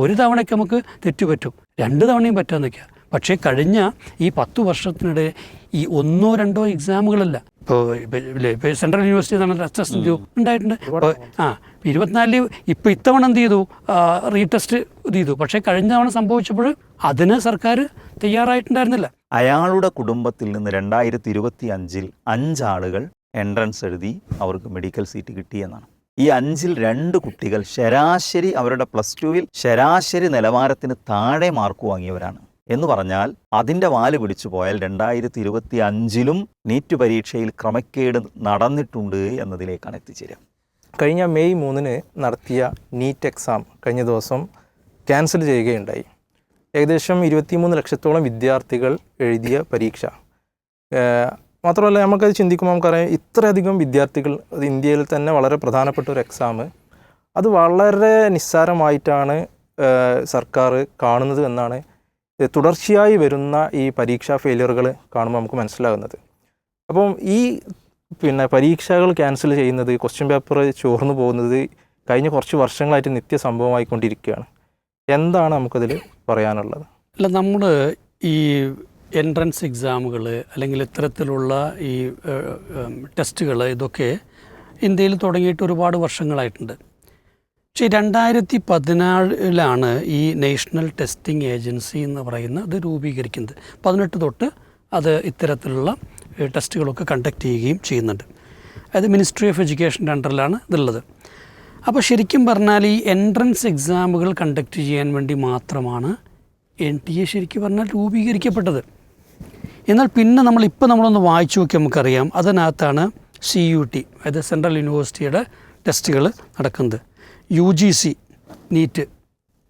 ഒരു തവണയ്ക്ക് നമുക്ക് തെറ്റുപറ്റും, 2 തവണയും പറ്റാൻ നിൽക്കുക. പക്ഷേ കഴിഞ്ഞ ഈ 10 വർഷത്തിനിടെ ഈ 1-2 എക്സാമുകളല്ല, ഇപ്പോൾ സെൻട്രൽ യൂണിവേഴ്സിറ്റി നടന്ന ടെസ്റ്റ് ഉണ്ടായിട്ടുണ്ട്. ഇപ്പോൾ 24 ഇപ്പോൾ ഇത്തവണ എന്ത് ചെയ്തു, റീടെസ്റ്റ് ഇത് ചെയ്തു. പക്ഷേ കഴിഞ്ഞ തവണ സംഭവിച്ചപ്പോൾ അതിന് സർക്കാർ തയ്യാറായിട്ടുണ്ടായിരുന്നില്ല. അയാളുടെ കുടുംബത്തിൽ നിന്ന് 2025 5 ആളുകൾ എൻട്രൻസ് എഴുതി അവർക്ക് മെഡിക്കൽ സീറ്റ് കിട്ടിയെന്നാണ്. ഈ 5-ൽ 2 കുട്ടികൾ ശരാശരി അവരുടെ +2-ൽ ശരാശരി നിലവാരത്തിന് താഴെ മാർക്ക് വാങ്ങിയവരാണ്. എന്ന് പറഞ്ഞാൽ അതിൻ്റെ വാല് പിടിച്ചു പോയാൽ 2025-ലും നീറ്റ് പരീക്ഷയിൽ ക്രമക്കേട് നടന്നിട്ടുണ്ട് എന്നതിലേക്കാണ് എത്തിച്ചേരുക. കഴിഞ്ഞ മെയ് 3-ന് നടത്തിയ നീറ്റ് എക്സാം കഴിഞ്ഞ ദിവസം ക്യാൻസൽ ചെയ്യുകയുണ്ടായി. ഏകദേശം 23 ലക്ഷത്തോളം വിദ്യാർത്ഥികൾ എഴുതിയ പരീക്ഷ. മാത്രമല്ല നമുക്കത് ചിന്തിക്കുമ്പോൾ നമുക്കറിയാം, ഇത്രയധികം വിദ്യാർത്ഥികൾ, അത് ഇന്ത്യയിൽ തന്നെ വളരെ പ്രധാനപ്പെട്ട ഒരു എക്സാം, അത് വളരെ നിസ്സാരമായിട്ടാണ് സർക്കാർ കാണുന്നത് എന്നാണ് തുടർച്ചയായി വരുന്ന ഈ പരീക്ഷാ ഫെയിലിയറുകൾ കാണുമ്പോൾ നമുക്ക് മനസ്സിലാകുന്നത്. അപ്പം ഈ പരീക്ഷകൾ ക്യാൻസൽ ചെയ്യുന്നത്, ക്വസ്റ്റ്യൻ പേപ്പർ ചോർന്നു പോകുന്നത് കഴിഞ്ഞ കുറച്ച് വർഷങ്ങളായിട്ട് നിത്യസംഭവമായിക്കൊണ്ടിരിക്കുകയാണ്. എന്താണ് നമുക്കതിൽ പറയാനുള്ളത്? അല്ല, നമ്മൾ ഈ എൻട്രൻസ് എക്സാമുകൾ അല്ലെങ്കിൽ ഇത്തരത്തിലുള്ള ഈ ടെസ്റ്റുകൾ ഇതൊക്കെ ഇന്ത്യയിൽ തുടങ്ങിയിട്ട് ഒരുപാട് വർഷങ്ങളായിട്ടുണ്ട്. പക്ഷേ 2014-ലാണ് ഈ നാഷണൽ ടെസ്റ്റിംഗ് ഏജൻസി എന്ന് പറയുന്നത് രൂപീകരിക്കുന്നത്. 18 തൊട്ട് അത് ഇത്തരത്തിലുള്ള ടെസ്റ്റുകളൊക്കെ കണ്ടക്ട് ചെയ്യുകയും ചെയ്യുന്നുണ്ട്. അത് മിനിസ്ട്രി ഓഫ് എഡ്യൂക്കേഷൻ്റെ അണ്ടറിലാണ് ഇതുള്ളത്. അപ്പോൾ ശരിക്കും പറഞ്ഞാൽ ഈ എൻട്രൻസ് എക്സാമുകൾ കണ്ടക്ട് ചെയ്യാൻ വേണ്ടി മാത്രമാണ് NTA ശരിക്കും പറഞ്ഞാൽ രൂപീകരിക്കപ്പെട്ടത്. എന്നാൽ പിന്നെ നമ്മളൊന്ന് വായിച്ചു നോക്കി നമുക്കറിയാം, അതിനകത്താണ് CUT, അതായത് സെൻട്രൽ യൂണിവേഴ്സിറ്റിയുടെ ടെസ്റ്റുകൾ നടക്കുന്നത്. UGC നീറ്റ്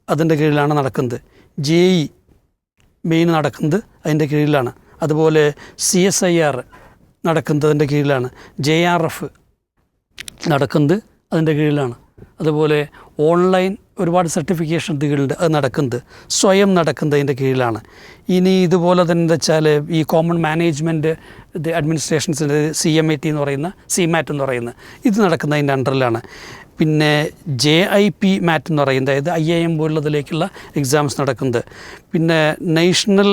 അതിൻ്റെ കീഴിലാണ് നടക്കുന്നത്. JEE മെയിൻ നടക്കുന്നത് അതിൻ്റെ കീഴിലാണ്. അതുപോലെ CSIR നടക്കുന്നത് അതിൻ്റെ കീഴിലാണ്. JRF നടക്കുന്നത് അതിൻ്റെ കീഴിലാണ്. അതുപോലെ ഓൺലൈൻ ഒരുപാട് സർട്ടിഫിക്കേഷൻ ഇതിലുണ്ട്, അത് നടക്കുന്നത്. സ്വയം നടക്കുന്നത് അതിൻ്റെ കീഴിലാണ്. ഇനി ഇതുപോലെ തന്നെ എന്താ വെച്ചാൽ ഈ കോമൺ മാനേജ്മെൻറ്റ് അഡ്മിനിസ്ട്രേഷൻസിൻ്റെ CMAT എന്ന് പറയുന്ന, CMAT എന്ന് പറയുന്ന ഇത് നടക്കുന്നത് അതിൻ്റെ അണ്ടറിലാണ്. പിന്നെ JIP MAT എന്ന് പറയുന്നത്, അതായത് IIM പോലുള്ളതിലേക്കുള്ള എക്സാംസ് നടക്കുന്നത്. പിന്നെ national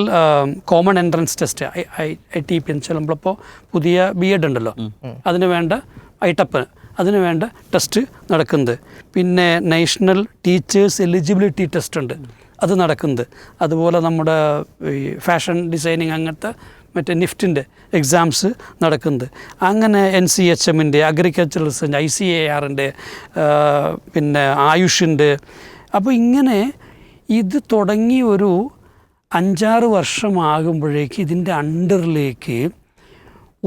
common entrance test ITP എന്ന് വെച്ചാൽ നമ്മളിപ്പോൾ പുതിയ BEd ഉണ്ടല്ലോ, അതിന് വേണ്ട ITEP, അതിന് വേണ്ട ടെസ്റ്റ് നടക്കുന്നത്. പിന്നെ നാഷണൽ ടീച്ചേഴ്സ് എലിജിബിലിറ്റി ടെസ്റ്റ് ഉണ്ട്, അത് നടക്കുന്നത്. അതുപോലെ നമ്മുടെ ഈ ഫാഷൻ ഡിസൈനിങ് അങ്ങനത്തെ മറ്റേ നിഫ്റ്റിൻ്റെ എക്സാംസ് നടക്കുന്നത്. അങ്ങനെ NCHM-ൻ്റെ, അഗ്രികൾച്ചറൽ റിസർച്ച്, ICAR-ൻ്റെ, പിന്നെ ആയുഷിൻ്റെ. അപ്പോൾ ഇങ്ങനെ ഇത് തുടങ്ങി ഒരു 5-6 വർഷമാകുമ്പോഴേക്ക് ഇതിൻ്റെ അണ്ടറിലേക്ക്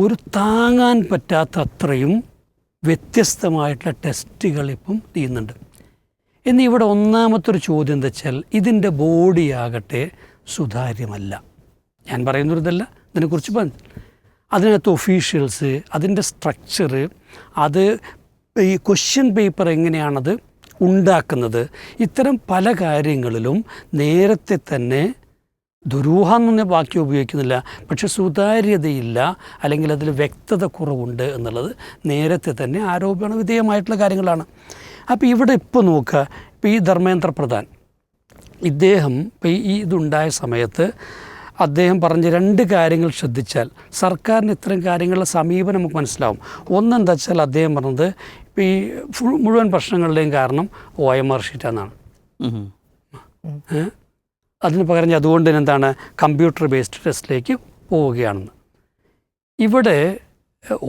ഒരു താങ്ങാൻ പറ്റാത്ത അത്രയും വ്യത്യസ്തമായിട്ടുള്ള ടെസ്റ്റുകൾ ഇപ്പം ചെയ്യുന്നുണ്ട്. എന്നാൽ ഇവിടെ ഒന്നാമത്തൊരു ചോദ്യം എന്താ വെച്ചാൽ, ഇതിൻ്റെ ബോഡിയാകട്ടെ സുതാര്യമല്ല. ഞാൻ പറയുന്നൊരിതല്ല, ഇതിനെക്കുറിച്ച് പറഞ്ഞു. അതിനകത്ത് ഒഫീഷ്യൽസ്, അതിൻ്റെ സ്ട്രക്ചർ, അത് ഈ ക്വസ്റ്റ്യൻ പേപ്പർ എങ്ങനെയാണത് ഉണ്ടാക്കുന്നത്, ഇത്തരം പല കാര്യങ്ങളിലും നേരത്തെ തന്നെ ദുരൂഹം എന്ന വാക്യം ഉപയോഗിക്കുന്നില്ല, പക്ഷെ സുതാര്യതയില്ല, അല്ലെങ്കിൽ അതിൽ വ്യക്തത കുറവുണ്ട് എന്നുള്ളത് നേരത്തെ തന്നെ ആരോപണ വിധേയമായിട്ടുള്ള കാര്യങ്ങളാണ്. അപ്പോൾ ഇവിടെ ഇപ്പോൾ നോക്കുക, ഇപ്പോൾ ഈ ധർമ്മേന്ദ്ര പ്രധാൻ ഇദ്ദേഹം ഇപ്പോൾ ഈ ഇതുണ്ടായ സമയത്ത് അദ്ദേഹം പറഞ്ഞ 2 കാര്യങ്ങൾ ശ്രദ്ധിച്ചാൽ സർക്കാരിന് ഇത്തരം കാര്യങ്ങളുടെ സമീപനം നമുക്ക് മനസ്സിലാവും. ഒന്നെന്താ വെച്ചാൽ അദ്ദേഹം പറഞ്ഞത്, ഇപ്പോൾ ഈ മുഴുവൻ പ്രശ്നങ്ങളുടെയും കാരണം OMR ഷീറ്റാണെന്നാണ്. അതിന് പകരം അതുകൊണ്ട് തന്നെ എന്താണ്, കമ്പ്യൂട്ടർ ബേസ്ഡ് ടെസ്റ്റിലേക്ക് പോവുകയാണെന്ന്. ഇവിടെ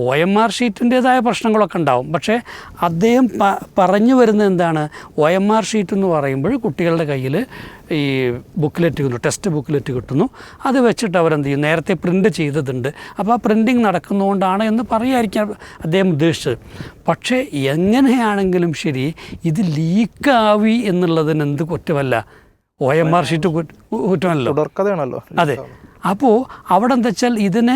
OMR ഷീറ്റിൻ്റേതായ പ്രശ്നങ്ങളൊക്കെ ഉണ്ടാവും. പക്ഷേ അദ്ദേഹം പറഞ്ഞു വരുന്നത് എന്താണ്, OMR ഷീറ്റ് എന്ന് പറയുമ്പോൾ കുട്ടികളുടെ കയ്യിൽ ഈ ബുക്ക്ലെറ്റ് കിട്ടുന്നു, ടെസ്റ്റ് ബുക്ക്ലെറ്റ് കിട്ടുന്നു. അത് വെച്ചിട്ട് അവരെന്ത് ചെയ്യും, നേരത്തെ പ്രിൻ്റ് ചെയ്തതുണ്ട്, അപ്പോൾ ആ പ്രിൻറ്റിങ് നടക്കുന്നതുകൊണ്ടാണ് എന്ന് പറയായിരിക്കാം അദ്ദേഹം ഉദ്ദേശിച്ചത്. പക്ഷേ എങ്ങനെയാണെങ്കിലും ശരി, ഇത് ലീക്കാവി എന്നുള്ളതിന് എന്ത് കുറ്റമല്ല, OMR ഷീറ്റ് കുറ്റമല്ലോ. അതെ. അപ്പോൾ അവിടെ എന്താ വെച്ചാൽ ഇതിനെ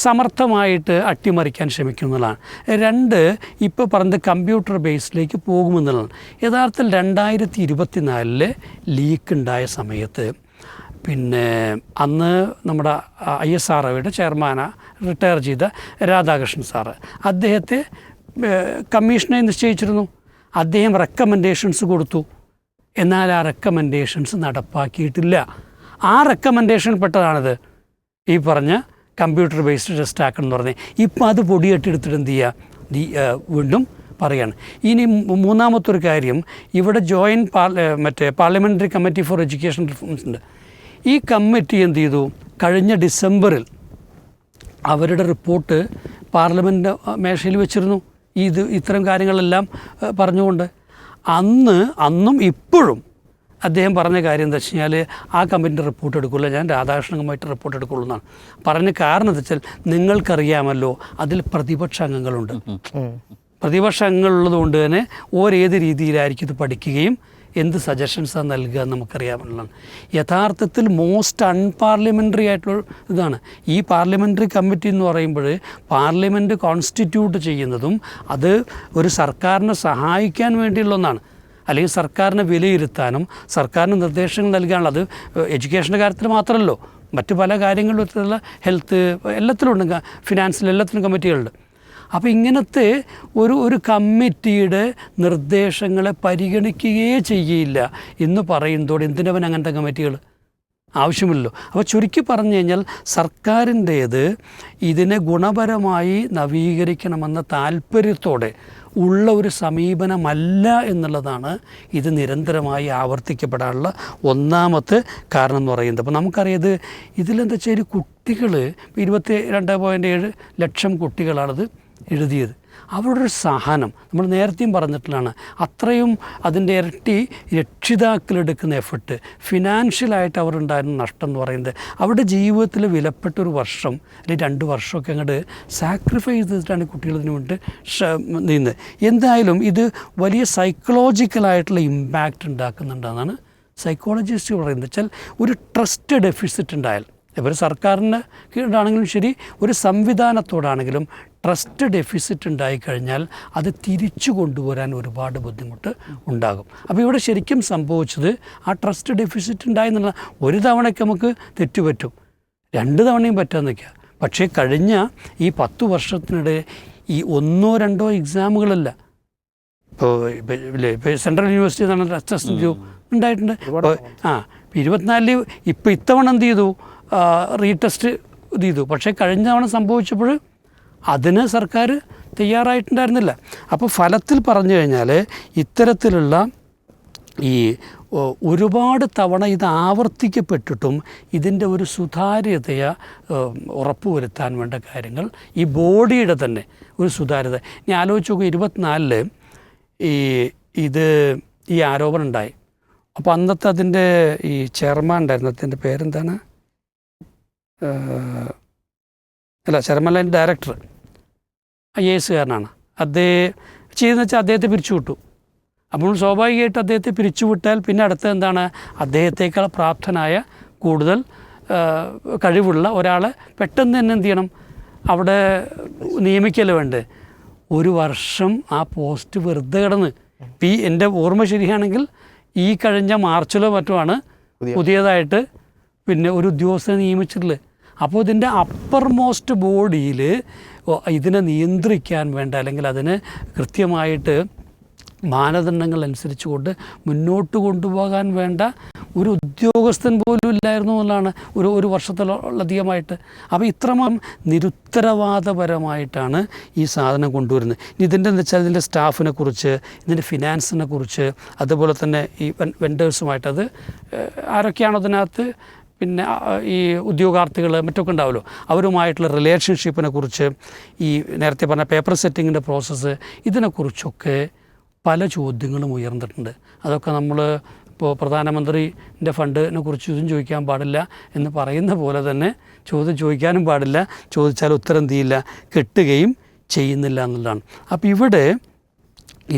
സമർത്ഥമായിട്ട് അട്ടിമറിക്കാൻ ശ്രമിക്കുന്നതാണ്. 2, ഇപ്പോൾ പറഞ്ഞത് കമ്പ്യൂട്ടർ ബേസിലേക്ക് പോകുമെന്നുള്ളതാണ്. യഥാർത്ഥത്തിൽ 2024 ലീക്ക് ഉണ്ടായ സമയത്ത് പിന്നെ അന്ന് നമ്മുടെ ISROയുടെ ചെയർമാനാ റിട്ടയർ ചെയ്ത രാധാകൃഷ്ണൻ സാറ് അദ്ദേഹത്തെ കമ്മീഷനെ നിശ്ചയിച്ചിരുന്നു. അദ്ദേഹം റെക്കമെൻഡേഷൻസ് കൊടുത്തു. എന്നാൽ ആ റെക്കമെൻഡേഷൻസ് നടപ്പാക്കിയിട്ടില്ല. ആ റെക്കമെൻഡേഷൻ പെട്ടതാണിത്, ഈ പറഞ്ഞ കമ്പ്യൂട്ടർ ബേസ്ഡ് ടെസ്റ്റ് ആക്കണം എന്ന് പറഞ്ഞ്. ഇപ്പം അത് പൊടിയെട്ടെടുത്തിട്ട് എന്ത് ചെയ്യുക, വീണ്ടും പറയാണ്. ഇനി മൂന്നാമത്തെ ഒരു കാര്യം, ഇവിടെ മറ്റേ parliamentary committee for education reforms ഉണ്ട്. ഈ കമ്മിറ്റി എന്ത് ചെയ്തു, കഴിഞ്ഞ ഡിസംബറിൽ അവരുടെ റിപ്പോർട്ട് പാർലമെൻറ്റ് മേശയിൽ വെച്ചിരുന്നു, ഇത്തരം കാര്യങ്ങളെല്ലാം പറഞ്ഞുകൊണ്ട്. അന്നും ഇപ്പോഴും അദ്ദേഹം പറഞ്ഞ കാര്യം എന്താ വെച്ച് കഴിഞ്ഞാൽ, ആ കമ്മിറ്റിൻ്റെ റിപ്പോർട്ട് എടുക്കില്ല, ഞാൻ രാധാകൃഷ്ണനുമായിട്ട് റിപ്പോർട്ട് എടുക്കുള്ളൂ എന്നാണ് പറഞ്ഞ. കാരണം എന്താ വെച്ചാൽ നിങ്ങൾക്കറിയാമല്ലോ അതിൽ പ്രതിപക്ഷ അംഗങ്ങളുണ്ട്. പ്രതിപക്ഷ അംഗങ്ങളുള്ളത് കൊണ്ട് തന്നെ ഏത് രീതിയിലായിരിക്കും ഇത് പഠിക്കുകയും എന്ത് സജഷൻസാണ് നൽകുക എന്ന് നമുക്കറിയാമെന്നുള്ളതാണ്. യഥാർത്ഥത്തിൽ മോസ്റ്റ് അൺപാർലമെൻ്ററി ആയിട്ടുള്ള ഇതാണ് ഈ പാർലമെൻ്ററി കമ്മിറ്റി എന്ന് പറയുമ്പോൾ. പാർലമെൻറ്റ് കോൺസ്റ്റിറ്റ്യൂട്ട് ചെയ്യുന്നതും അത് ഒരു സർക്കാരിനെ സഹായിക്കാൻ വേണ്ടിയുള്ള ഒന്നാണ്, അല്ലെങ്കിൽ സർക്കാരിനെ വിലയിരുത്താനും സർക്കാരിന് നിർദ്ദേശങ്ങൾ നൽകാനുള്ള. അത് എഡ്യൂക്കേഷൻ്റെ കാര്യത്തിൽ മാത്രമല്ലോ, മറ്റു പല കാര്യങ്ങളിലുള്ള ഹെൽത്ത് എല്ലാത്തിലും ഉണ്ട്, ഫിനാൻസിൽ എല്ലാത്തിനും കമ്മിറ്റികളുണ്ട്. അപ്പോൾ ഇങ്ങനത്തെ ഒരു കമ്മിറ്റിയുടെ നിർദ്ദേശങ്ങളെ പരിഗണിക്കുകയേ ചെയ്യില്ല എന്ന് പറയുന്നതോടെ എന്തിനവൻ അങ്ങനത്തെ കമ്മിറ്റികൾ ആവശ്യമില്ലല്ലോ. അപ്പോൾ ചുരുക്കി പറഞ്ഞു കഴിഞ്ഞാൽ സർക്കാരിൻ്റേത് ഇതിനെ ഗുണപരമായി നവീകരിക്കണമെന്ന താല്പര്യത്തോടെ ഉള്ള ഒരു സമീപനമല്ല എന്നുള്ളതാണ് ഇത് നിരന്തരമായി ആവർത്തിക്കപ്പെടാനുള്ള ഒന്നാമത്തെ കാരണം എന്ന് പറയുന്നത്. അപ്പോൾ നമുക്കറിയാത് ഇതിലെന്താ വെച്ചാൽ കുട്ടികൾ 22.7 ലക്ഷം കുട്ടികളാണത് എഴുതിയത്. അവരുടെ ഒരു സഹനം നമ്മൾ നേരത്തെയും പറഞ്ഞിട്ടുള്ളതാണ്. അത്രയും അതിൻ്റെ ഇരട്ടി രക്ഷിതാക്കളെടുക്കുന്ന എഫർട്ട്, ഫിനാൻഷ്യലായിട്ട് അവരുണ്ടായിരുന്ന നഷ്ടം എന്ന് പറയുന്നത്, അവരുടെ ജീവിതത്തിൽ വിലപ്പെട്ട ഒരു വർഷം അല്ലെങ്കിൽ 2 വർഷമൊക്കെ അങ്ങോട്ട് സാക്രിഫൈസ് ചെയ്തിട്ടാണ് കുട്ടികൾ ഇതിനു വേണ്ടി നീന്തുന്നത്. എന്തായാലും ഇത് വലിയ സൈക്കോളജിക്കലായിട്ടുള്ള ഇമ്പാക്റ്റ് ഉണ്ടാക്കുന്നുണ്ടെന്നാണ് സൈക്കോളജിസ്റ്റ് പറയുന്നത്. വെച്ചാൽ ഒരു ട്രസ്റ്റ് ഡെഫിസിറ്റ് ഉണ്ടായാൽ, ഇപ്പോൾ സർക്കാരിൻ്റെ കീഴിലാണെങ്കിലും ശരി, ഒരു സംവിധാനത്തോടാണെങ്കിലും ട്രസ്റ്റ് ഡെഫിസിറ്റ് ഉണ്ടായിക്കഴിഞ്ഞാൽ അത് തിരിച്ചു കൊണ്ടുവരാൻ ഒരുപാട് ബുദ്ധിമുട്ട് ഉണ്ടാകും. അപ്പോൾ ഇവിടെ ശരിക്കും സംഭവിച്ചത് ആ ട്രസ്റ്റ് ഡെഫിസിറ്റ് ഉണ്ടായെന്നുള്ള, ഒരു തവണയ്ക്ക് നമുക്ക് തെറ്റുപറ്റും, 2 തവണയും പറ്റാൻ നിൽക്കുക. പക്ഷേ കഴിഞ്ഞ ഈ 10 വർഷത്തിനിടെ ഈ 1-2 എക്സാമുകളല്ല, ഇപ്പോൾ സെൻട്രൽ യൂണിവേഴ്സിറ്റി എന്നാണ് ടെസ്റ്റ് ഉണ്ടായിട്ടുണ്ട്. 24 ഇപ്പോൾ ഇത്തവണ എന്ത് ചെയ്തു, റീടെസ്റ്റ് ഇത് ചെയ്തു. പക്ഷേ കഴിഞ്ഞ തവണ സംഭവിച്ചപ്പോൾ അതിന് സർക്കാർ തയ്യാറായിട്ടുണ്ടായിരുന്നില്ല. അപ്പോൾ ഫലത്തിൽ പറഞ്ഞു കഴിഞ്ഞാൽ ഇത്തരത്തിലുള്ള ഈ ഒരുപാട് തവണ ഇത് ആവർത്തിക്കപ്പെട്ടിട്ടും ഇതിൻ്റെ ഒരു സുതാര്യതയെ ഉറപ്പുവരുത്താൻ വേണ്ട കാര്യങ്ങൾ, ഈ ബോഡിയുടെ തന്നെ ഒരു സുതാര്യത. ഇനി ആലോചിച്ച് നോക്കുക, 24 ഈ ആരോപണം ഉണ്ടായി. അപ്പോൾ അന്നത്തെ അതിൻ്റെ ഈ ചെയർമാൻ ഉണ്ടായിരുന്നു, അതിൻ്റെ പേരെന്താണ്, ചെയർമാൻ അതിൻ്റെ ഡയറക്ടർ IAS-കാരനാണ്. അദ്ദേഹം ചെയ്തെന്ന് വെച്ചാൽ അദ്ദേഹത്തെ പിരിച്ചുവിട്ടു. അപ്പോൾ സ്വാഭാവികമായിട്ട് അദ്ദേഹത്തെ പിരിച്ചുവിട്ടാൽ പിന്നെ അടുത്ത എന്താണ്, അദ്ദേഹത്തേക്കാൾ പ്രാപ്തനായ കൂടുതൽ കഴിവുള്ള ഒരാളെ പെട്ടെന്ന് തന്നെ എന്ത് ചെയ്യണം, അവിടെ നിയമിക്കൽ വേണ്ടേ. 1 വർഷം ആ പോസ്റ്റ് വെറുതെ കിടന്ന്. എൻ്റെ ഓർമ്മ ശരിയാണെങ്കിൽ ഈ കഴിഞ്ഞ മാർച്ചിലോ മറ്റുമാണ് പുതിയതായിട്ട് പിന്നെ ഒരു ഉദ്യോഗസ്ഥനെ നിയമിച്ചിട്ടുള്ളത്. അപ്പോൾ ഇതിൻ്റെ അപ്പർ മോസ്റ്റ് ബോഡിയിൽ ഇതിനെ നിയന്ത്രിക്കാൻ വേണ്ട, അല്ലെങ്കിൽ അതിന് കൃത്യമായിട്ട് മാനദണ്ഡങ്ങൾ അനുസരിച്ചുകൊണ്ട് മുന്നോട്ട് കൊണ്ടുപോകാൻ വേണ്ട ഒരു ഉദ്യോഗസ്ഥൻ പോലും ഇല്ലായിരുന്നു എന്നുള്ളതാണ് ഒരു വർഷത്തിലധികമായിട്ട്. അപ്പോൾ ഇത്രമാത്രം നിരുത്തരവാദപരമായിട്ടാണ് ഈ സാധനം കൊണ്ടുവരുന്നത്. ഇതിൻ്റെ എന്ന് വെച്ചാൽ ഇതിൻ്റെ സ്റ്റാഫിനെ കുറിച്ച്, ഇതിൻ്റെ ഫിനാൻസിനെ കുറിച്ച്, അതുപോലെ തന്നെ ഈ വെൻഡേഴ്സുമായിട്ടത് ആരൊക്കെയാണോ അതിനകത്ത്, പിന്നെ ഈ ഉദ്യോഗാർത്ഥികൾ മറ്റൊക്കെ ഉണ്ടാവുമല്ലോ, അവരുമായിട്ടുള്ള റിലേഷൻഷിപ്പിനെ കുറിച്ച്, ഈ നേരത്തെ പറഞ്ഞ പേപ്പർ സെറ്റിങ്ങിൻ്റെ പ്രോസസ്സ്, ഇതിനെക്കുറിച്ചൊക്കെ പല ചോദ്യങ്ങളും ഉയർന്നിട്ടുണ്ട്. അതൊക്കെ നമ്മൾ ഇപ്പോൾ പ്രധാനമന്ത്രിൻ്റെ ഫണ്ടിനെ കുറിച്ച് ഇതും ചോദിക്കാൻ പാടില്ല എന്ന് പറയുന്ന പോലെ തന്നെ ചോദ്യം ചോദിക്കാനും പാടില്ല, ചോദിച്ചാൽ ഉത്തരം ചെയ്യില്ല, കിട്ടുകയും ചെയ്യുന്നില്ല എന്നുള്ളതാണ്. അപ്പോൾ ഇവിടെ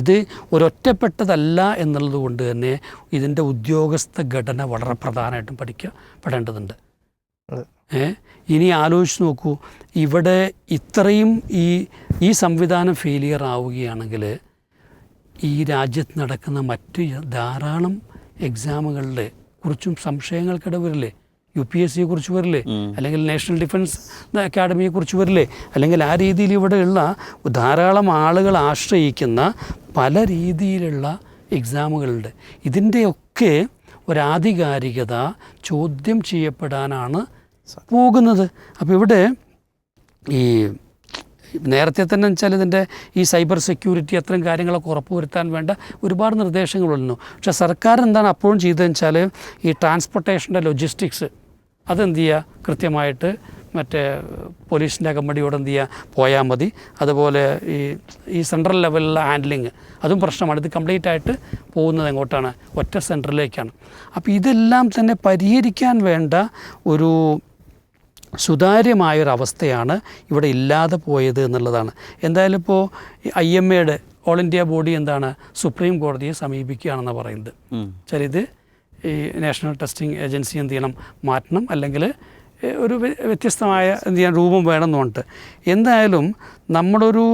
ഇത് ഒരൊറ്റപ്പെട്ടതല്ല എന്നുള്ളത് കൊണ്ട് തന്നെ ഇതിൻ്റെ ഉദ്യോഗസ്ഥ ഘടന വളരെ പ്രധാനമായിട്ടും പഠിക്കപ്പെടേണ്ടതുണ്ട്. ഇനി ആലോചിച്ച് നോക്കൂ, ഇവിടെ ഇത്രയും ഈ സംവിധാനം ഫെയിലിയർ ആവുകയാണെങ്കിൽ ഈ രാജ്യത്ത് നടക്കുന്ന മറ്റ് ധാരാളം എക്സാമുകളുടെ കുറിച്ചും സംശയങ്ങൾക്കിട വരില്ലേ. UPSC കുറിച്ച് വരില്ലേ, അല്ലെങ്കിൽ നാഷണൽ ഡിഫൻസ് അക്കാഡമിയെക്കുറിച്ച് വരില്ലേ, അല്ലെങ്കിൽ ആ രീതിയിൽ ഇവിടെയുള്ള ധാരാളം ആളുകൾ ആശ്രയിക്കുന്ന പല രീതിയിലുള്ള എക്സാമുകളുണ്ട്. ഇതിൻ്റെയൊക്കെ ഒരാധികാരികത ചോദ്യം ചെയ്യപ്പെടാനാണ് പോകുന്നത്. അപ്പോൾ ഇവിടെ ഈ നേരത്തെ തന്നെ വെച്ചാൽ ഇതിൻ്റെ ഈ സൈബർ സെക്യൂരിറ്റി അത്തരം കാര്യങ്ങളൊക്കെ ഉറപ്പുവരുത്താൻ വേണ്ട ഒരുപാട് നിർദ്ദേശങ്ങളുണ്ട്. പക്ഷേ സർക്കാർ എന്താണ് അപ്പോഴും ചെയ്തതെന്ന് വെച്ചാൽ ഈ ട്രാൻസ്പോർട്ടേഷൻ്റെ ലൊജിസ്റ്റിക്സ് അതെന്ത് ചെയ്യുക, കൃത്യമായിട്ട് മറ്റേ പോലീസിൻ്റെ അകമ്പടിയോടെ എന്ത് ചെയ്യുക പോയാൽ മതി. അതുപോലെ ഈ സെൻട്രൽ ലെവലിലുള്ള ഹാൻഡ്ലിങ് അതും പ്രശ്നമാണ്. ഇത് കംപ്ലീറ്റ് ആയിട്ട് പോകുന്നത് എങ്ങോട്ടാണ്, ഒറ്റ സെൻറ്ററിലേക്കാണ്. അപ്പോൾ ഇതെല്ലാം തന്നെ പരിഹരിക്കാൻ വേണ്ട ഒരു സുതാര്യമായൊരവസ്ഥയാണ് ഇവിടെ ഇല്ലാതെ പോയത് എന്നുള്ളതാണ്. എന്തായാലും ഇപ്പോൾ IMAയുടെ ഓൾ ഇന്ത്യ ബോഡി എന്താണ് സുപ്രീം കോടതിയെ സമീപിക്കുകയാണെന്ന് പറയുന്നത്. വെച്ചാൽ ഇത് ഈ നാഷണൽ ടെസ്റ്റിംഗ് ഏജൻസി എന്ത് ചെയ്യണം, മാറ്റണം, അല്ലെങ്കിൽ ഒരു വ്യത്യസ്തമായ എന്ത് ചെയ്യാൻ രൂപം വേണമെന്ന് പറഞ്ഞിട്ട്. എന്തായാലും നമ്മളൊരു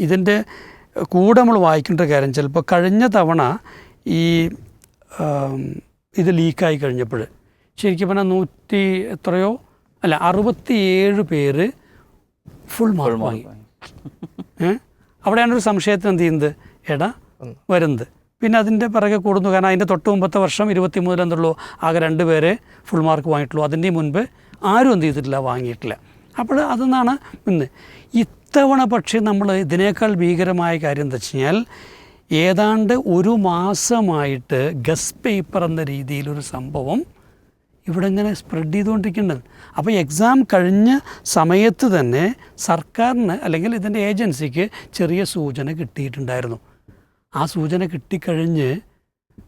ഇതിൻ്റെ കൂടെ നമ്മൾ വായിക്കേണ്ട കാര്യം ചിലപ്പോൾ കഴിഞ്ഞ തവണ ഈ ഇത് ലീക്കായി കഴിഞ്ഞപ്പോൾ ശരിക്കും പറഞ്ഞാൽ 67 പേര് ഫുൾ മാർക്ക് വാങ്ങി. അവിടെയാണ് ഒരു സംശയത്തിന് എന്ത് ചെയ്യുന്നത് വരുന്നത്. പിന്നെ അതിൻ്റെ പിറകെ കൂടുന്നു. കാരണം അതിൻ്റെ തൊട്ട് മുമ്പത്തെ വർഷം 23 എന്തുള്ളൂ, ആകെ 2 പേരെ ഫുൾ മാർക്ക് വാങ്ങിയിട്ടുള്ളൂ. അതിൻ്റെ മുൻപ് ആരും എന്ത് ചെയ്തിട്ടില്ല, വാങ്ങിയിട്ടില്ല. അപ്പോൾ അതെന്നാണ് ഇന്ന്. ഇത്തവണ പക്ഷേ നമ്മൾ ഇതിനേക്കാൾ ഭീകരമായ കാര്യം എന്താ വെച്ച് കഴിഞ്ഞാൽ ഏതാണ്ട് 1 മാസമായിട്ട് ഗസ് പേപ്പർ എന്ന രീതിയിലൊരു സംഭവം ഇവിടെ ഇങ്ങനെ സ്പ്രെഡ് ചെയ്തുകൊണ്ടിരിക്കുന്നുണ്ട്. അപ്പോൾ എക്സാം കഴിഞ്ഞ സമയത്ത് തന്നെ സർക്കാരിന് അല്ലെങ്കിൽ ഇതിൻ്റെ ഏജൻസിക്ക് ചെറിയ സൂചന കിട്ടിയിട്ടുണ്ടായിരുന്നു. ആ സൂചന കിട്ടിക്കഴിഞ്ഞ്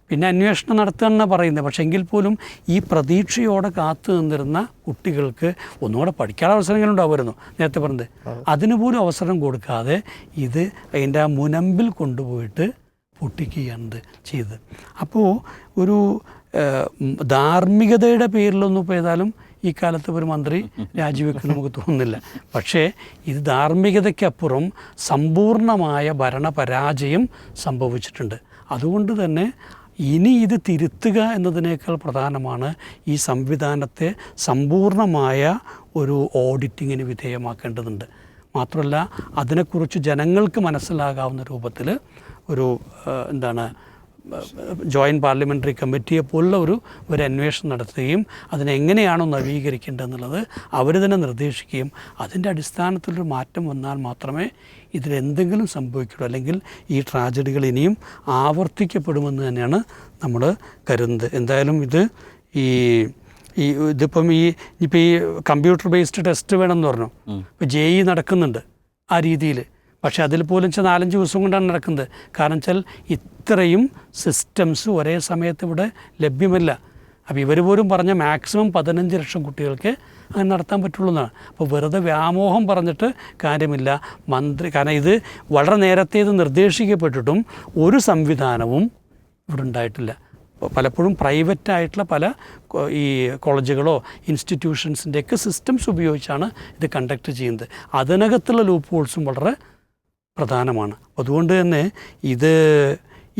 പിന്നെ അന്വേഷണം നടത്തുകയെന്നാണ് പറയുന്നത്. പക്ഷേ എങ്കിൽ പോലും ഈ പ്രതീക്ഷയോടെ കാത്തു നിന്നിരുന്ന കുട്ടികൾക്ക് ഒന്നുകൂടെ പഠിക്കാനുള്ള അവസരങ്ങളുണ്ടാവുമായിരുന്നു. നേരത്തെ പറഞ്ഞത് അതിനുപോലും അവസരം കൊടുക്കാതെ ഇത് അതിൻ്റെ ആ മുനമ്പിൽ കൊണ്ടുപോയിട്ട് പൊട്ടിക്കുകയാണ് ചെയ്തത്. അപ്പോൾ ഒരു ധാർമ്മികതയുടെ പേരിലൊന്നും ഇപ്പോൾ ഏതായാലും ഈ കാലത്ത് ഒരു മന്ത്രി രാജിവെക്കുമെന്ന് നമുക്ക് തോന്നുന്നില്ല. പക്ഷേ ഇത് ധാർമ്മികതയ്ക്കപ്പുറം സമ്പൂർണമായ ഭരണപരാജയം സംഭവിച്ചിട്ടുണ്ട്. അതുകൊണ്ട് തന്നെ ഇനി ഇത് തിരുത്തുക എന്നതിനേക്കാൾ പ്രധാനമാണ് ഈ സംവിധാനത്തെ സമ്പൂർണമായ ഒരു ഓഡിറ്റിങ്ങിന് വിധേയമാക്കേണ്ടതുണ്ട്. മാത്രമല്ല അതിനെക്കുറിച്ച് ജനങ്ങൾക്ക് മനസ്സിലാകാവുന്ന രൂപത്തിൽ ഒരു ജോയിൻറ്റ് പാർലമെൻ്ററി കമ്മിറ്റിയെ പോലുള്ള ഒരു അന്വേഷണം നടത്തുകയും അതിനെങ്ങനെയാണോ നവീകരിക്കേണ്ടതെന്നുള്ളത് അവർ തന്നെ നിർദ്ദേശിക്കുകയും അതിൻ്റെ അടിസ്ഥാനത്തിലൊരു മാറ്റം വന്നാൽ മാത്രമേ ഇതിലെന്തെങ്കിലും സംഭവിക്കുള്ളൂ. അല്ലെങ്കിൽ ഈ ട്രാജഡികൾ ഇനിയും ആവർത്തിക്കപ്പെടുമെന്ന് തന്നെയാണ് നമ്മൾ കരുതുന്നത്. എന്തായാലും ഇതിപ്പം ഇനിയിപ്പോൾ ഈ കമ്പ്യൂട്ടർ ബേസ്ഡ് ടെസ്റ്റ് വേണമെന്ന് പറഞ്ഞു. ഇപ്പോൾ JEE നടക്കുന്നുണ്ട് ആ രീതിയിൽ. പക്ഷേ അതിൽ പോലും 4-5 ദിവസം കൊണ്ടാണ് നടക്കുന്നത്. കാരണം വെച്ചാൽ ഇത്രയും സിസ്റ്റംസ് ഒരേ സമയത്ത് ഇവിടെ ലഭ്യമല്ല. അപ്പോൾ ഇവർ പോലും പറഞ്ഞ മാക്സിമം 15 ലക്ഷം കുട്ടികൾക്ക് അങ്ങനെ നടത്താൻ പറ്റുള്ളൂ എന്നാണ്. അപ്പോൾ വെറുതെ വ്യാമോഹം പറഞ്ഞിട്ട് കാര്യമില്ല. കാരണം ഇത് വളരെ നേരത്തെ ഇത് നിർദ്ദേശിക്കപ്പെട്ടിട്ടും ഒരു സംവിധാനവും ഇവിടെ ഉണ്ടായിട്ടില്ല. പലപ്പോഴും പ്രൈവറ്റായിട്ടുള്ള പല ഈ കോളേജുകളോ ഇൻസ്റ്റിറ്റ്യൂഷൻസിൻ്റെയൊക്കെ സിസ്റ്റംസ് ഉപയോഗിച്ചാണ് ഇത് കണ്ടക്ട് ചെയ്യുന്നത്. അതിനകത്തുള്ള ലൂപ്പ് ഹോൾസും വളരെ പ്രധാനമാണ്. അതുകൊണ്ട് തന്നെ ഇത്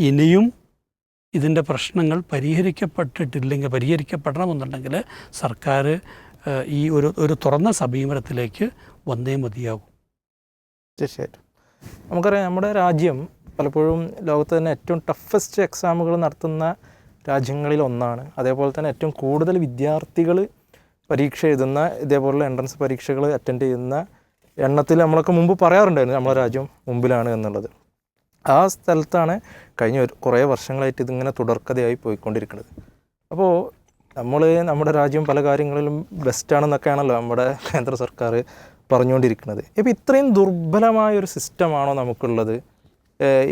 ഇനിയും ഇതിൻ്റെ പ്രശ്നങ്ങൾ പരിഹരിക്കപ്പെടണമെന്നുണ്ടെങ്കിൽ സർക്കാർ ഈ ഒരു തുറന്ന സമീപനത്തിലേക്ക് വന്നേ മതിയാകും. തീർച്ചയായിട്ടും. നമുക്കറിയാം നമ്മുടെ രാജ്യം പലപ്പോഴും ലോകത്ത് തന്നെ ഏറ്റവും ടഫസ്റ്റ് എക്സാമുകൾ നടത്തുന്ന രാജ്യങ്ങളിൽ ഒന്നാണ്. അതേപോലെ തന്നെ ഏറ്റവും കൂടുതൽ വിദ്യാർത്ഥികൾ പരീക്ഷ എഴുതുന്ന ഇതേപോലുള്ള എൻട്രൻസ് പരീക്ഷകൾ അറ്റൻഡ് ചെയ്യുന്ന എണ്ണത്തിൽ നമ്മളൊക്കെ മുമ്പ് പറയാറുണ്ടായിരുന്നു നമ്മുടെ രാജ്യം മുമ്പിലാണ് എന്നുള്ളത്. ആ സ്ഥലത്താണ് കഴിഞ്ഞ കുറേ വർഷങ്ങളായിട്ട് ഇതിങ്ങനെ തുടർക്കഥയായി പോയിക്കൊണ്ടിരിക്കുന്നത്. അപ്പോൾ നമ്മുടെ രാജ്യം പല കാര്യങ്ങളിലും ബെസ്റ്റാണെന്നൊക്കെയാണല്ലോ നമ്മുടെ കേന്ദ്ര സർക്കാർ പറഞ്ഞുകൊണ്ടിരിക്കുന്നത്. ഇപ്പോൾ ഇത്രയും ദുർബലമായൊരു സിസ്റ്റമാണോ നമുക്കുള്ളത്?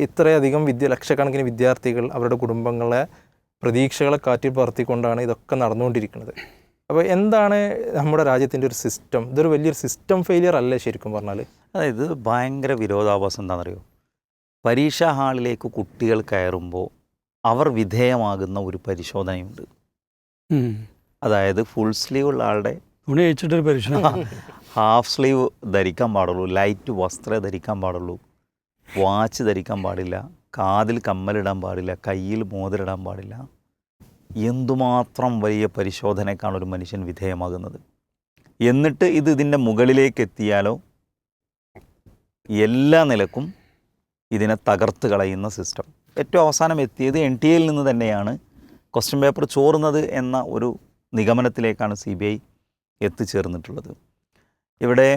ഇത്രയധികം ലക്ഷക്കണക്കിന് വിദ്യാർത്ഥികൾ അവരുടെ കുടുംബങ്ങളെ പ്രതീക്ഷകളെ കാറ്റിൽ പറത്തിക്കൊണ്ടാണ് ഇതൊക്കെ നടന്നുകൊണ്ടിരിക്കുന്നത്. അപ്പോൾ എന്താണ് നമ്മുടെ രാജ്യത്തിൻ്റെ ഒരു സിസ്റ്റം? ഇതൊരു വലിയൊരു സിസ്റ്റം ഫെയിലിയർ അല്ലേ ശരിക്കും പറഞ്ഞാൽ? അതായത് ഭയങ്കര വിരോധാഭാസം എന്താണെന്നറിയോ? പരീക്ഷാ ഹാളിലേക്ക് കുട്ടികൾ കയറുമ്പോൾ അവർ വിധേയമാകുന്ന ഒരു പരിശോധനയുണ്ട്. അതായത് ഫുൾ സ്ലീവ് ഉള്ള ആളുടെ തുണി അഴിച്ചിട്ടൊരു പരിശോധന, ഹാഫ് സ്ലീവ് ധരിക്കാൻ പാടുള്ളൂ, ലൈറ്റ് വസ്ത്രം ധരിക്കാൻ പാടുള്ളൂ, വാച്ച് ധരിക്കാൻ പാടില്ല, കാതിൽ കമ്മലിടാൻ പാടില്ല, കയ്യിൽ മോതിരിടാൻ പാടില്ല. എന്തുമാത്രം വലിയ പരിശോധനയ്ക്കാണ് ഒരു മനുഷ്യൻ വിധേയമാകുന്നത്. എന്നിട്ട് ഇതിൻ്റെ മുകളിലേക്ക് എത്തിയാലോ എല്ലാ നിലക്കും ഇതിനെ തകർത്ത് കളയുന്ന സിസ്റ്റം. ഏറ്റവും അവസാനം എത്തിയത് NTA നിന്ന് തന്നെയാണ് ക്വസ്റ്റ്യൻ പേപ്പർ ചോർന്നത് എന്ന ഒരു നിഗമനത്തിലേക്കാണ് CBI എത്തിച്ചേർന്നിട്ടുള്ളത്. ഇവിടെ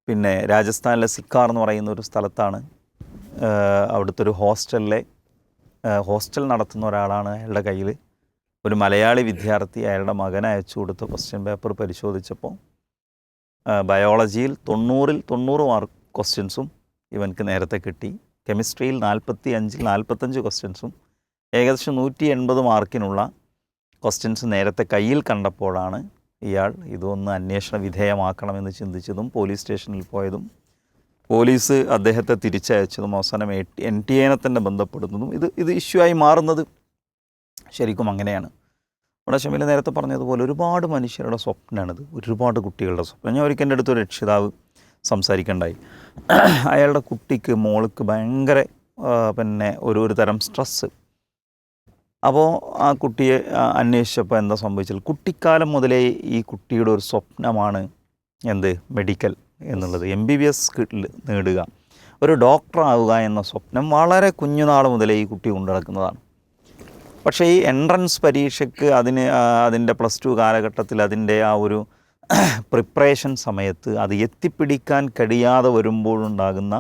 പിന്നെ രാജസ്ഥാനിലെ സിക്കാർ എന്ന് പറയുന്ന ഒരു സ്ഥലത്താണ് അവിടുത്തെ ഒരു ഹോസ്റ്റൽ നടത്തുന്ന ഒരാളാണ്. അയാളുടെ കയ്യിൽ ഒരു മലയാളി വിദ്യാർത്ഥി അയാളുടെ മകനെ അയച്ചു കൊടുത്ത ക്വസ്റ്റ്യൻ പേപ്പർ പരിശോധിച്ചപ്പോൾ ബയോളജിയിൽ 90 മാർക്ക് ക്വസ്റ്റ്യൻസും ഇവൻക്ക് നേരത്തെ കിട്ടി. കെമിസ്ട്രിയിൽ 45 ക്വസ്റ്റ്യൻസും ഏകദേശം 180 മാർക്കിനുള്ള ക്വസ്റ്റ്യൻസ് നേരത്തെ കയ്യിൽ കണ്ടപ്പോഴാണ് ഇയാൾ ഇതൊന്ന് അന്വേഷണ വിധേയമാക്കണമെന്ന് ചിന്തിച്ചതും പോലീസ് സ്റ്റേഷനിൽ പോയതും പോലീസ് അദ്ദേഹത്തെ തിരിച്ചയച്ചതും അവസാനം NTA തന്നെ ബന്ധപ്പെടുന്നതും ഇത് ഇഷ്യൂ ആയി മാറുന്നത് ശരിക്കും അങ്ങനെയാണ്. ഇവിടെ ഷമീൽ നേരത്തെ പറഞ്ഞതുപോലെ ഒരുപാട് മനുഷ്യരുടെ സ്വപ്നമാണിത്, ഒരുപാട് കുട്ടികളുടെ സ്വപ്നം. ഞാൻ ഒരിക്കൽ എൻ്റെ അടുത്തൊരു രക്ഷിതാവ് സംസാരിക്കണ്ടായി. അയാളുടെ മോൾക്ക് ഭയങ്കര പിന്നെ ഒരു തരം സ്ട്രെസ്സ്. അപ്പോൾ ആ കുട്ടിയെ അന്വേഷിച്ചപ്പോൾ എന്താ സംഭവിച്ചാൽ കുട്ടിക്കാലം മുതലേ ഈ കുട്ടിയുടെ ഒരു സ്വപ്നമാണ് മെഡിക്കൽ എന്നുള്ളത്, MBBS നേടുക, ഒരു ഡോക്ടർ ആവുക എന്ന സ്വപ്നം വളരെ കുഞ്ഞുനാൾ മുതലേ ഈ കുട്ടി കൊണ്ടു നടക്കുന്നതാണ്. പക്ഷേ ഈ എൻട്രൻസ് പരീക്ഷയ്ക്ക് അതിൻ്റെ +2 കാലഘട്ടത്തിൽ അതിൻ്റെ ആ ഒരു പ്രിപ്പറേഷൻ സമയത്ത് അത് എത്തിപ്പിടിക്കാൻ കഴിയാതെ വരുമ്പോഴുണ്ടാകുന്ന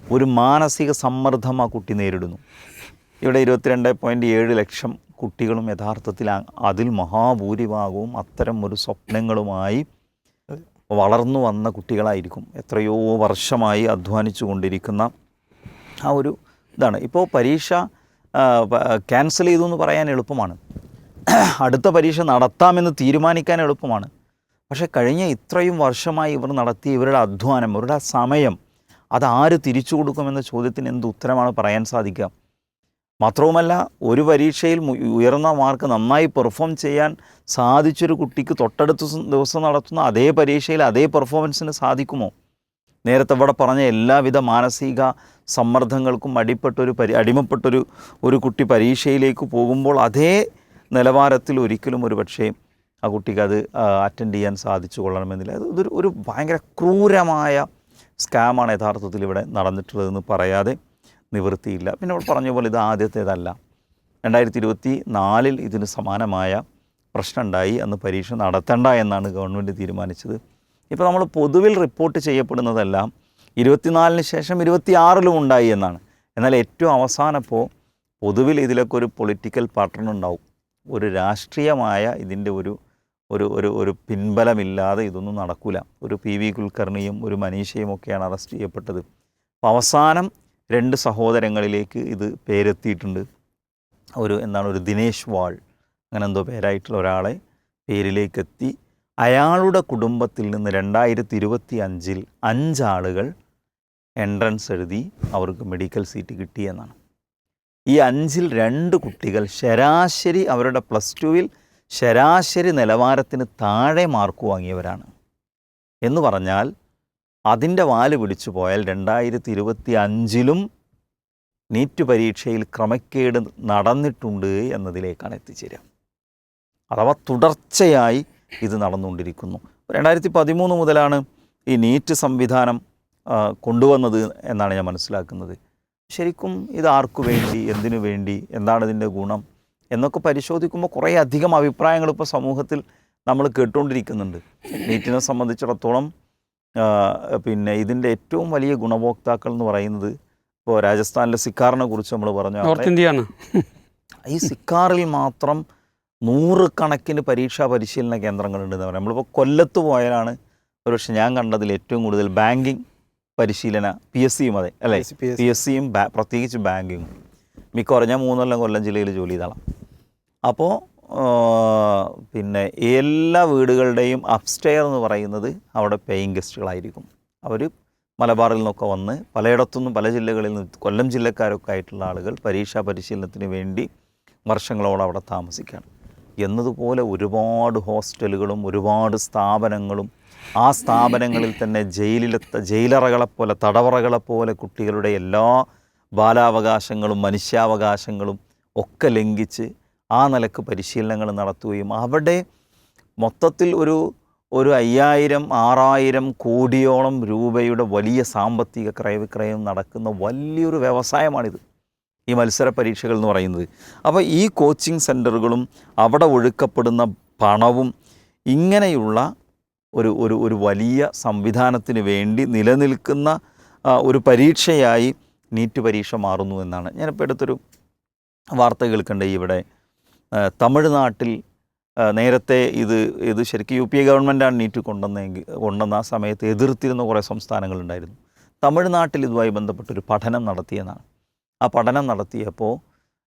ഒരു മാനസിക സമ്മർദ്ദം ആ കുട്ടി നേരിടുന്നു. ഇവിടെ 22.7 ലക്ഷം കുട്ടികളും യഥാർത്ഥത്തിൽ അതിൽ മഹാഭൂരിഭാഗവും അത്തരം ഒരു സ്വപ്നങ്ങളുമായി വളർന്നു വന്ന കുട്ടികളായിരിക്കും. എത്രയോ വർഷമായി അധ്വാനിച്ചു കൊണ്ടിരിക്കുന്ന ആ ഒരു ഇതാണ്. ഇപ്പോൾ പരീക്ഷ ക്യാൻസൽ ചെയ്തു എന്ന് പറയാൻ എളുപ്പമാണ്, അടുത്ത പരീക്ഷ നടത്താമെന്ന് തീരുമാനിക്കാൻ എളുപ്പമാണ്. പക്ഷേ കഴിഞ്ഞ ഇത്രയും വർഷമായി ഇവർ നടത്തിയ ഇവരുടെ അധ്വാനം, ഇവരുടെ സമയം അതാര് തിരിച്ചു കൊടുക്കുമെന്ന ചോദ്യത്തിന് എന്ത് ഉത്തരമാണ് പറയാൻ സാധിക്കുക? മാത്രവുമല്ല, ഒരു പരീക്ഷയിൽ ഉയർന്ന മാർക്ക് നന്നായി പെർഫോം ചെയ്യാൻ സാധിച്ചൊരു കുട്ടിക്ക് തൊട്ടടുത്ത ദിവസം നടത്തുന്ന അതേ പരീക്ഷയിൽ അതേ പെർഫോമൻസിന് സാധിക്കുമോ? നേരത്തെ ഇവിടെ പറഞ്ഞ എല്ലാവിധ മാനസിക സമ്മർദ്ദങ്ങൾക്കും അടിമപ്പെട്ടൊരു കുട്ടി പരീക്ഷയിലേക്ക് പോകുമ്പോൾ അതേ നിലവാരത്തിൽ ഒരിക്കലും ഒരു പക്ഷേ ആ കുട്ടിക്ക് അത് അറ്റൻഡ് ചെയ്യാൻ സാധിച്ചു കൊള്ളണമെന്നില്ല. ഒരു ഭയങ്കര ക്രൂരമായ സ്കാമാണ് യഥാർത്ഥത്തിൽ ഇവിടെ നടന്നിട്ടുള്ളതെന്ന് പറയാതെ നിവൃത്തിയില്ല. പിന്നെ ഇവിടെ പറഞ്ഞ പോലെ ഇത് ആദ്യത്തേതല്ല. 2024 ഇതിന് സമാനമായ പ്രശ്നമുണ്ടായി. അന്ന് പരീക്ഷ നടത്തണ്ട എന്നാണ് ഗവൺമെൻറ് തീരുമാനിച്ചത്. ഇപ്പോൾ നമ്മൾ പൊതുവിൽ റിപ്പോർട്ട് ചെയ്യപ്പെടുന്നതെല്ലാം 24 ശേഷം 26 ഉണ്ടായി എന്നാണ്. എന്നാൽ ഏറ്റവും അവസാനപ്പോൾ പൊതുവിൽ ഇതിലൊക്കെ ഒരു പൊളിറ്റിക്കൽ പാറ്റേൺ ഉണ്ടാവും, ഒരു രാഷ്ട്രീയമായ ഇതിൻ്റെ ഒരു പിൻബലമില്ലാതെ ഇതൊന്നും നടക്കില്ല. ഒരു PV കുൽക്കർണിയും ഒരു മനീഷയും ഒക്കെയാണ് അറസ്റ്റ് ചെയ്യപ്പെട്ടത്. അപ്പോൾ അവസാനം 2 സഹോദരങ്ങളിലേക്ക് ഇത് പേരെത്തിയിട്ടുണ്ട്. ഒരു ദിനേശ് വാൾ അങ്ങനെ എന്തോ പേരായിട്ടുള്ള ഒരാളെ പേരിലേക്കെത്തി. അയാളുടെ കുടുംബത്തിൽ നിന്ന് 2025 5 ആളുകൾ എൻട്രൻസ് എഴുതി അവർക്ക് മെഡിക്കൽ സീറ്റ് കിട്ടിയെന്നാണ്. ഈ 5-ൽ 2 കുട്ടികൾ ശരാശരി അവരുടെ +2-ൽ ശരാശരി നിലവാരത്തിന് താഴെ മാർക്ക് വാങ്ങിയവരാണ്. എന്ന് പറഞ്ഞാൽ അതിൻ്റെ വാല് പിടിച്ചു പോയാൽ 2025-ലും നീറ്റ് പരീക്ഷയിൽ ക്രമക്കേട് നടന്നിട്ടുണ്ട് എന്നതിലേക്കാണ് എത്തിച്ചേരുക. അഥവാ തുടർച്ചയായി ഇത് നടന്നുകൊണ്ടിരിക്കുന്നു. 2013 മുതലാണ് ഈ നീറ്റ് സംവിധാനം കൊണ്ടുവന്നത് എന്നാണ് ഞാൻ മനസ്സിലാക്കുന്നത്. ശരിക്കും ഇത് ആർക്കു വേണ്ടി, എന്തിനു വേണ്ടി, എന്താണ് ഇതിൻ്റെ ഗുണം എന്നൊക്കെ പരിശോധിക്കുമ്പോൾ കുറേ അധികം അഭിപ്രായങ്ങൾ ഇപ്പോൾ സമൂഹത്തിൽ നമ്മൾ കേട്ടുകൊണ്ടിരിക്കുന്നുണ്ട്. നീറ്റിനെ സംബന്ധിച്ചിടത്തോളം പിന്നെ ഇതിൻ്റെ ഏറ്റവും വലിയ ഗുണഭോക്താക്കൾ എന്ന് പറയുന്നത് ഇപ്പോൾ രാജസ്ഥാനിലെ സിക്കാറിനെ കുറിച്ച് നമ്മൾ പറഞ്ഞു. നോർത്ത് ഇന്ത്യയാണ്. ഈ സിക്കാറിൽ മാത്രം 100 കണക്കിന് പരീക്ഷാ പരിശീലന കേന്ദ്രങ്ങളുണ്ടെന്ന് പറയാം. നമ്മളിപ്പോൾ കൊല്ലത്ത് പോയാലാണ് ഒരുപക്ഷെ ഞാൻ കണ്ടതിൽ ഏറ്റവും കൂടുതൽ ബാങ്കിങ് പരിശീലന PSCയും അതെ അല്ലേ, PSCയും പ്രത്യേകിച്ച് ബാങ്കിങ്ങും. മിക്കവാറും ഞാൻ 3 കൊല്ലം ജില്ലയിൽ ജോലി ചെയ്തോളാം. അപ്പോൾ പിന്നെ എല്ലാ വീടുകളുടെയും അപ്സ്റ്റെയർ എന്ന് പറയുന്നത് അവിടെ പേയിങ് ഗസ്റ്റുകളായിരിക്കും. അവർ മലബാറിൽ നിന്നൊക്കെ വന്ന് പലയിടത്തുനിന്നും പല ജില്ലകളിൽ നിന്ന് കൊല്ലം ജില്ലക്കാരൊക്കെ ആയിട്ടുള്ള ആളുകൾ പരീക്ഷാ പരിശീലനത്തിന് വേണ്ടി വർഷങ്ങളോളം അവിടെ താമസിക്കുകയാണ്. എന്നതുപോലെ ഒരുപാട് ഹോസ്റ്റലുകളും ഒരുപാട് സ്ഥാപനങ്ങളും ആ സ്ഥാപനങ്ങളിൽ തന്നെ ജയിലറകളെപ്പോലെ തടവറകളെപ്പോലെ കുട്ടികളുടെ എല്ലാ ബാലാവകാശങ്ങളും മനുഷ്യാവകാശങ്ങളും ഒക്കെ ലംഘിച്ച് ആ നിലക്ക് പരിശീലനങ്ങൾ നടത്തുകയും അവിടെ മൊത്തത്തിൽ ഒരു 5000, 6000 കോടിയോളം രൂപയുടെ വലിയ സാമ്പത്തിക ക്രയവിക്രയം നടക്കുന്ന വലിയൊരു വ്യവസായമാണിത്, ഈ മത്സര പരീക്ഷകൾ എന്ന് പറയുന്നത്. അപ്പോൾ ഈ കോച്ചിങ് സെൻറ്ററുകളും അവിടെ ഒഴുക്കപ്പെടുന്ന പണവും ഇങ്ങനെയുള്ള ഒരു ഒരു ഒരു വലിയ സംവിധാനത്തിന് വേണ്ടി നിലനിൽക്കുന്ന ഒരു പരീക്ഷയായി നീറ്റ് പരീക്ഷ മാറുന്നു എന്നാണ്. ഞാനിപ്പോൾ അടുത്തൊരു വാർത്ത കേൾക്കണ്ടേ, ഇവിടെ തമിഴ്നാട്ടിൽ നേരത്തെ ഇത് ശരിക്കും UPA ഗവൺമെൻറ്റാണ് നീറ്റ് കൊണ്ടുവന്ന ആ സമയത്ത് എതിർത്തിരുന്ന കുറേ സംസ്ഥാനങ്ങളുണ്ടായിരുന്നു. തമിഴ്നാട്ടിൽ ഇതുമായി ബന്ധപ്പെട്ടൊരു പഠനം നടത്തിയെന്നാണ്. ആ പഠനം നടത്തിയപ്പോൾ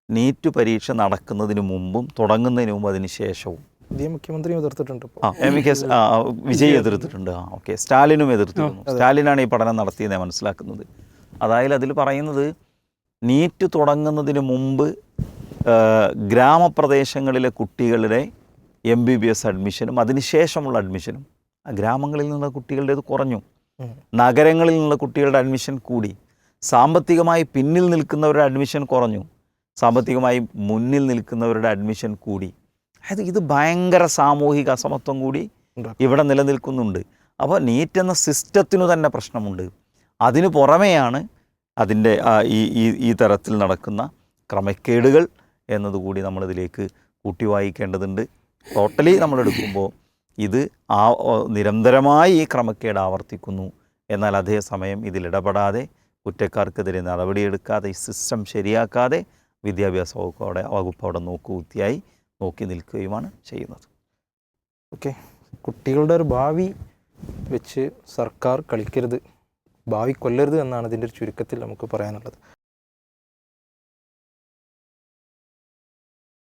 നീറ്റ് പരീക്ഷ നടക്കുന്നതിന് മുമ്പും തുടങ്ങുന്നതിന് മുമ്പ് അതിന് ശേഷവും പുതിയ മുഖ്യമന്ത്രി എതിർത്തിട്ടുണ്ട്. വിജയ് എതിർത്തിട്ടുണ്ട്. ഓക്കെ, സ്റ്റാലിനും എതിർത്തിരുന്നു. സ്റ്റാലിനാണ് ഈ പഠനം നടത്തിയെന്ന് മനസ്സിലാക്കുന്നത്. അതായത് അതിൽ പറയുന്നത് നീറ്റ് തുടങ്ങുന്നതിന് മുമ്പ് ഗ്രാമപ്രദേശങ്ങളിലെ കുട്ടികളുടെ MBBS അഡ്മിഷനും അതിനുശേഷമുള്ള അഡ്മിഷനും ഗ്രാമങ്ങളിൽ നിന്നുള്ള കുട്ടികളുടേത് കുറഞ്ഞു, നഗരങ്ങളിൽ നിന്നുള്ള കുട്ടികളുടെ അഡ്മിഷൻ കൂടി. സാമ്പത്തികമായി പിന്നിൽ നിൽക്കുന്നവരുടെ അഡ്മിഷൻ കുറഞ്ഞു, സാമ്പത്തികമായി മുന്നിൽ നിൽക്കുന്നവരുടെ അഡ്മിഷൻ കൂടി. അതായത് ഇത് ഭയങ്കര സാമൂഹിക അസമത്വം കൂടി ഇവിടെ നിലനിൽക്കുന്നുണ്ട്. അപ്പോൾ നീറ്റ് എന്ന സിസ്റ്റത്തിനു തന്നെ പ്രശ്നമുണ്ട്. അതിനു പുറമെയാണ് അതിൻ്റെ ഈ തരത്തിൽ നടക്കുന്ന ക്രമക്കേടുകൾ എന്നതുകൂടി നമ്മളിതിലേക്ക് കൂട്ടി വായിക്കേണ്ടതുണ്ട്. ടോട്ടലി നമ്മളെടുക്കുമ്പോൾ ഇത് നിരന്തരമായി ഈ ക്രമക്കേട് ആവർത്തിക്കുന്നു. എന്നാൽ അതേസമയം ഇതിലിടപെടാതെ, കുറ്റക്കാർക്കെതിരെ നടപടിയെടുക്കാതെ, ഈ സിസ്റ്റം ശരിയാക്കാതെ വിദ്യാഭ്യാസ വകുപ്പ് അവിടെ നോക്കുകുത്തിയായി നോക്കി നിൽക്കുകയുമാണ് ചെയ്യുന്നത്. ഓക്കെ, കുട്ടികളുടെ ഒരു ഭാവി വെച്ച് സർക്കാർ കളിക്കരുത്, ഭാവി കൊല്ലരുത് എന്നാണ് ഇതിൻ്റെ ഒരു ചുരുക്കത്തിൽ നമുക്ക് പറയാനുള്ളത്.